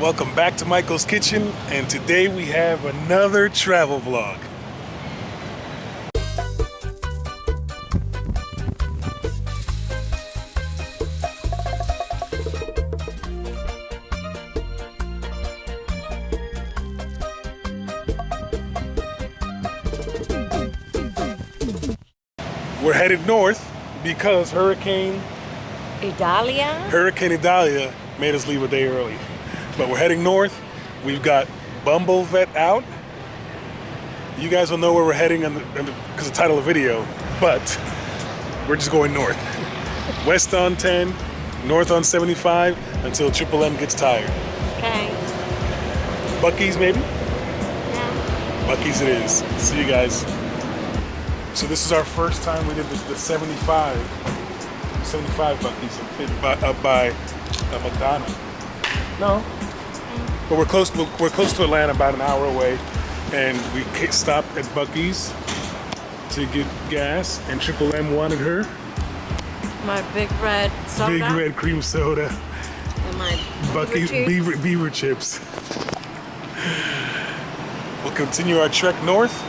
Welcome back to Michael's Kitchen, and today we have another travel vlog. We're headed north because Hurricane Idalia made us leave a day early. But we're heading north. We've got Bumblevet out. You guys will know where we're heading because of the title of the video, but we're just going north. West on 10, north on 75 until Triple M gets tired. Okay. Bucky's maybe? Yeah. Bucky's it is. See you guys. So this is our first time we did the 75 Bucky's up by Madonna. No. But we're close to Atlanta, about an hour away, and we stopped at Bucky's to get gas, and Triple M wanted her My big red soda. big red cream soda And my Bucky's beaver chips. We'll continue our trek north,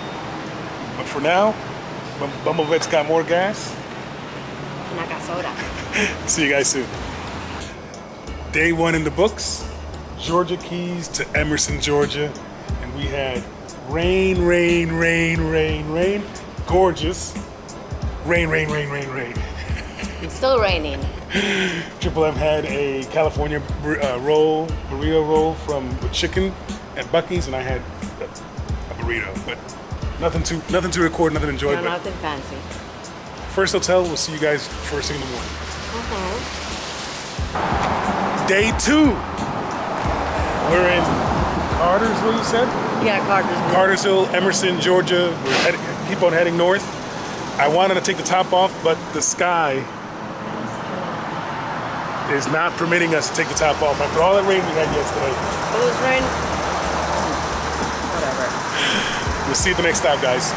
but for now, Bumblevet's got more gas. And I got soda. See you guys soon. Day one in the books. Georgia Keys to Emerson, Georgia, and we had rain. Gorgeous. Rain. It's still raining. Triple M had a California burrito roll with chicken at Bucky's, and I had a burrito, but nothing to record, nothing to enjoy. No, nothing fancy. First hotel, we'll see you guys first thing in the morning. Day two. We're in Cartersville, you said? Yeah, Cartersville. Cartersville, Emerson, Georgia. Keep on heading north. I wanted to take the top off, but the sky is not permitting us to take the top off after all that rain we had yesterday. It was rain. Whatever. We'll see you at the next stop, guys.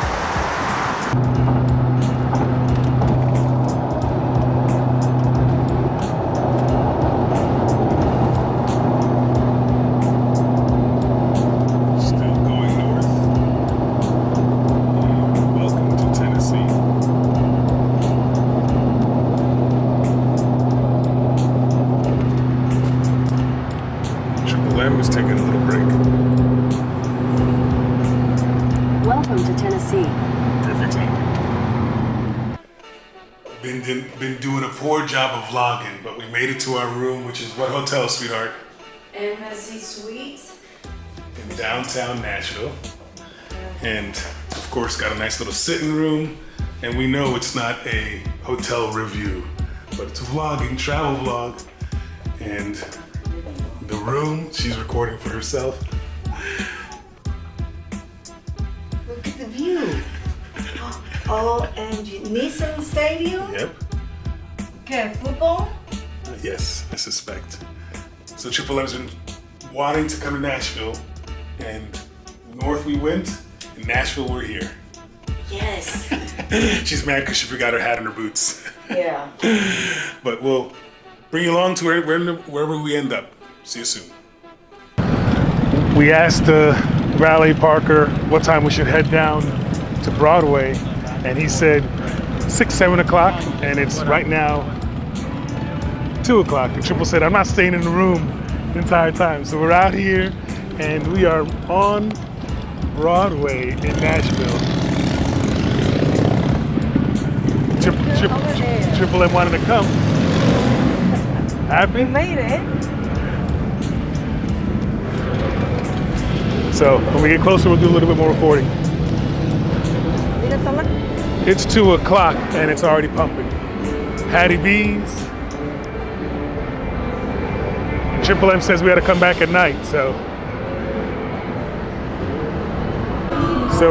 Is taking a little break. Welcome to Tennessee. Perfect time. Been doing a poor job of vlogging, but we made it to our room, which is what hotel, sweetheart? Embassy Suites. In downtown Nashville. And of course got a nice little sitting room. And we know it's not a hotel review, but it's a vlogging, travel vlog. And the room, she's recording for herself. Look at the view. Oh, and Nissan Stadium? Yep. Okay, football? Yes, I suspect. So Triple M's been wanting to come to Nashville, and north we went, in Nashville we're here. Yes. She's mad because she forgot her hat and her boots. Yeah. But we'll bring you along to wherever we end up. See you soon. We asked Raleigh Parker what time we should head down to Broadway, and he said 6, 7 o'clock, and it's right now 2 o'clock. And Triple said, I'm not staying in the room the entire time. So we're out here, and we are on Broadway in Nashville. Triple M wanted to come. Happy? We made it. So when we get closer, we'll do a little bit more recording. It's 2 o'clock and it's already pumping. Hattie B's. And Triple M says we had to come back at night, so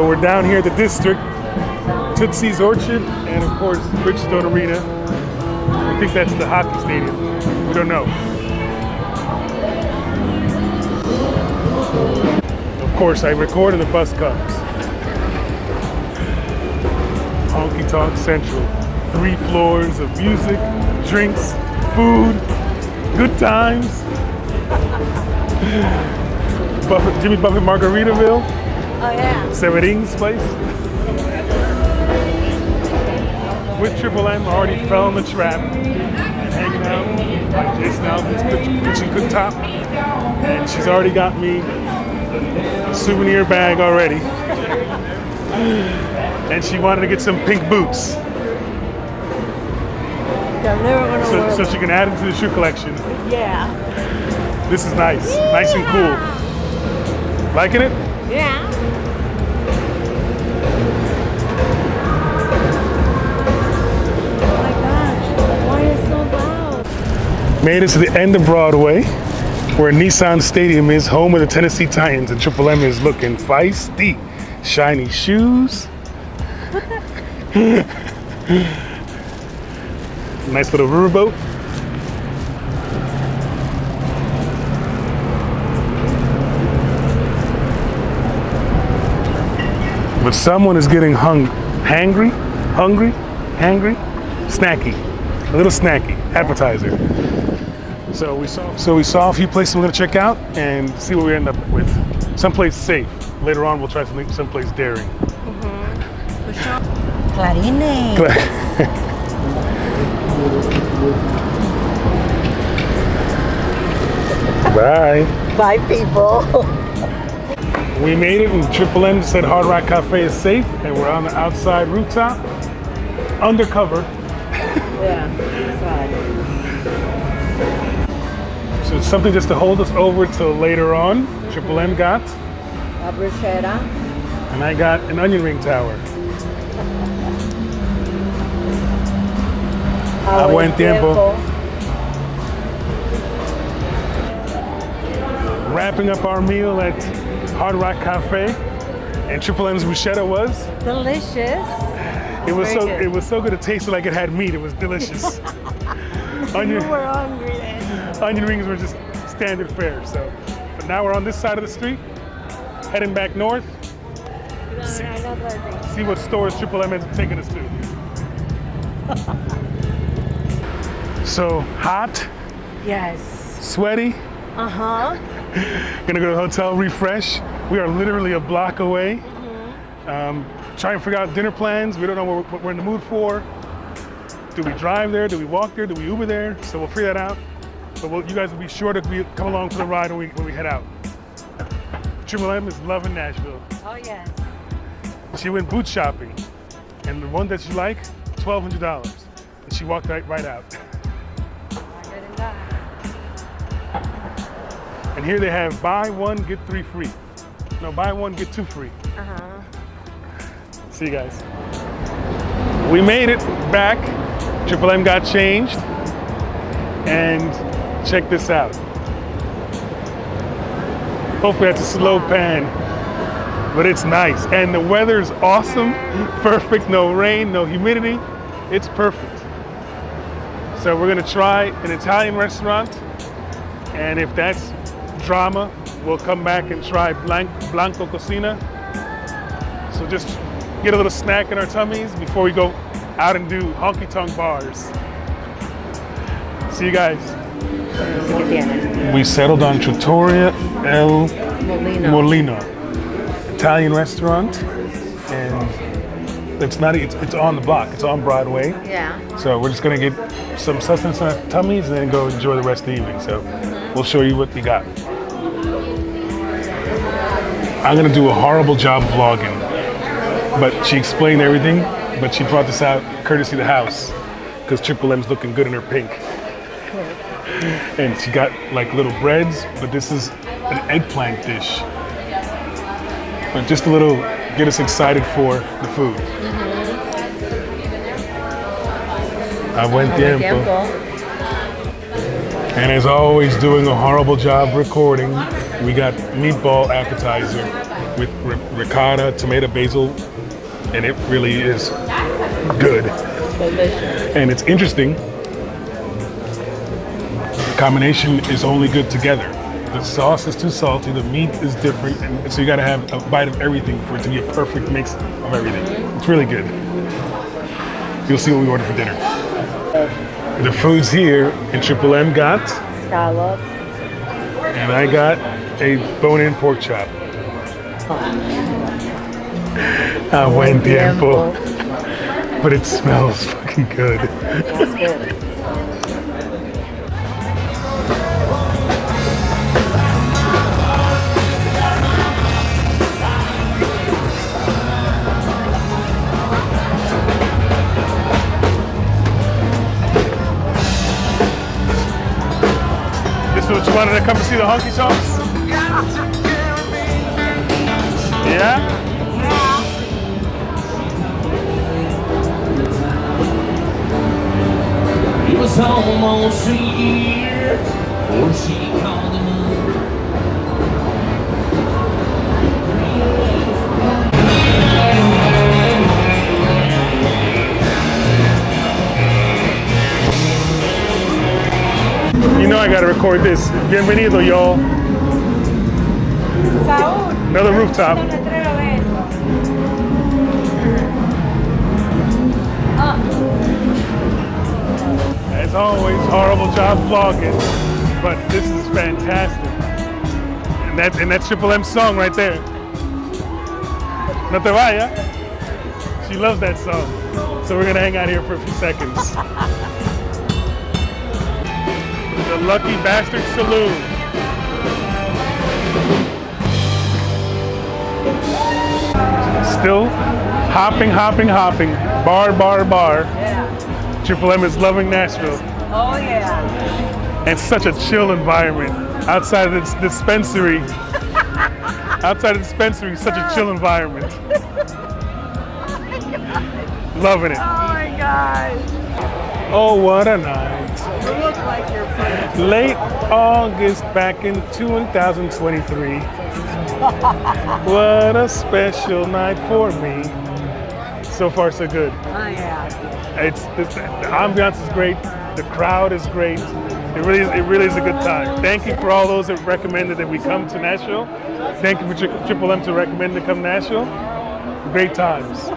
we're down here at the district, Tootsie's Orchard, and of course Bridgestone Arena. I think that's the hockey stadium. We don't know. Of course, I record and the bus comes. Honky Tonk Central. 3 floors of music, drinks, food, good times. Jimmy Buffett Margaritaville, Oh yeah. Severin's place. With Triple M, already fell in the trap and hanging out like this now, this kitchen cooktop. And she's already got me a souvenir bag already. And she wanted to get some pink boots. I'm never gonna wear So she can add them to the shoe collection. Yeah. This is nice. Nice and cool. Liking it? Yeah. Oh my gosh. Why is it so loud? Made it to the end of Broadway, where Nissan Stadium is, home of the Tennessee Titans, and Triple M is looking feisty. Shiny shoes. Nice little riverboat. But someone is getting hungry, snacky, a little snacky, appetizer. So we saw a few places we're gonna check out and see what we end up with. Someplace safe. Later on, we'll try someplace daring. Clarines. Bye. Bye, people. We made it, and Triple M said Hard Rock Cafe is safe, and we're on the outside rooftop, undercover. Yeah. Inside. So it's something just to hold us over till later on. Triple M got, A bruschetta. and I got an onion ring tower. A buen tiempo. Wrapping up our meal at Hard Rock Cafe, and Triple M's bruschetta was. Delicious. It was Very so good. it was so good. It tasted like it had meat. It was delicious. You were hungry then. Onion rings were just standard fare. So, but now we're on this side of the street, heading back north. See what stores Triple M is taking us to. So hot, Yes. sweaty. Uh-huh. Gonna go to the hotel, refresh. We are literally a block away. Trying to figure out dinner plans. We don't know what we're in the mood for. Do we drive there? Do we walk there? Do we Uber there? So we'll figure that out. But you guys will be sure to come along for the ride when we head out. Triple M is loving Nashville. Oh yes. She went boot shopping, and the one that she liked, $1,200, and she walked right out. And here they have buy one, get three free. No, buy one, get two free. Uh-huh. See you guys. We made it back. Triple M got changed. And check this out. Hopefully that's a slow pan, but it's nice. And the weather's awesome, perfect, no rain, no humidity. It's perfect. So we're gonna try an Italian restaurant. And if that's drama, we'll come back and try Blanco Cocina. So just get a little snack in our tummies before we go out and do honky-tonk bars. See you guys. We settled on Trattoria El Molina, Italian restaurant, and it's on the block. It's on Broadway. Yeah. So we're just gonna get some sustenance in our tummies and then go enjoy the rest of the evening. So we'll show you what we got. I'm gonna do a horrible job vlogging, but she explained everything, but she brought this out courtesy of the house because Triple M's looking good in her pink. And she got like little breads, but this is an eggplant dish. But just a little, get us excited for the food. A buen tiempo. And as always, doing a horrible job recording. We got meatball appetizer with ricotta, tomato, basil, and it really is good. Delicious. And it's interesting. The combination is only good together. The sauce is too salty, the meat is different, and so you gotta have a bite of everything for it to be a perfect mix of everything. It's really good. You'll see what we ordered for dinner. The food's here, and Triple M got Scallops. And I got a bone-in pork chop. Buen tiempo. But it smells fucking good. That's good. This is what you wanted to come to see the honky tonks? Yeah? It was almost a year before she called him up. You know I gotta record this. Bienvenido, y'all. Saúl. Another rooftop. As always, horrible job vlogging, but this is fantastic. And that Triple M song right there. No te vaya. She loves that song. So we're gonna hang out here for a few seconds. The Lucky Bastard Saloon. Still hopping. Bar. Yeah. Triple M is loving Nashville. Oh yeah. And such a chill environment. Outside of this dispensary. Outside of the dispensary, such a chill environment. Loving it. Oh my God. Oh, what a night. You look like you're pretty. Late August back in 2023. What a special night for me. So far, so good. Oh yeah. The ambiance is great. The crowd is great. It really is a good time. Thank you for all those that recommended that we come to Nashville. Thank you for Triple M to recommend to come to Nashville. Great times.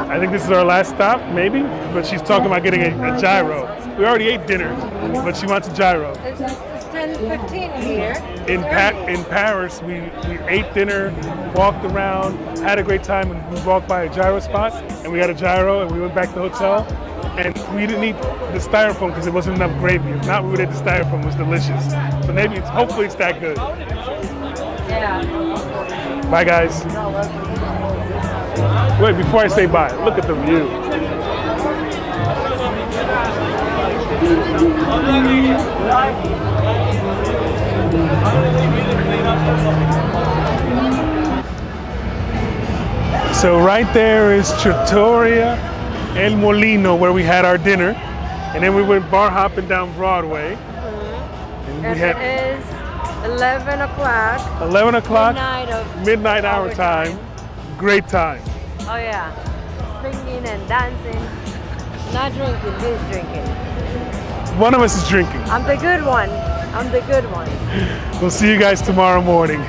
I think this is our last stop, maybe, but she's talking about getting a gyro. We already ate dinner, but she wants a gyro. It's 10:15 here. In Paris, we ate dinner, walked around, had a great time, and we walked by a gyro spot, and we got a gyro, and we went back to the hotel, and we didn't eat the styrofoam because it wasn't enough gravy. If not, we would have the styrofoam. It was delicious. So maybe, hopefully it's that good. Yeah. Bye, guys. Wait, before I say bye, look at the view. So right there is Trattoria El Molino, where we had our dinner, and then we went bar hopping down Broadway. And we had It is 11 o'clock. 11 o'clock, Midnight hour time. Great time. Oh yeah. Singing and dancing. Not drinking, he's drinking. One of us is drinking. I'm the good one. I'm the good one. We'll see you guys tomorrow morning.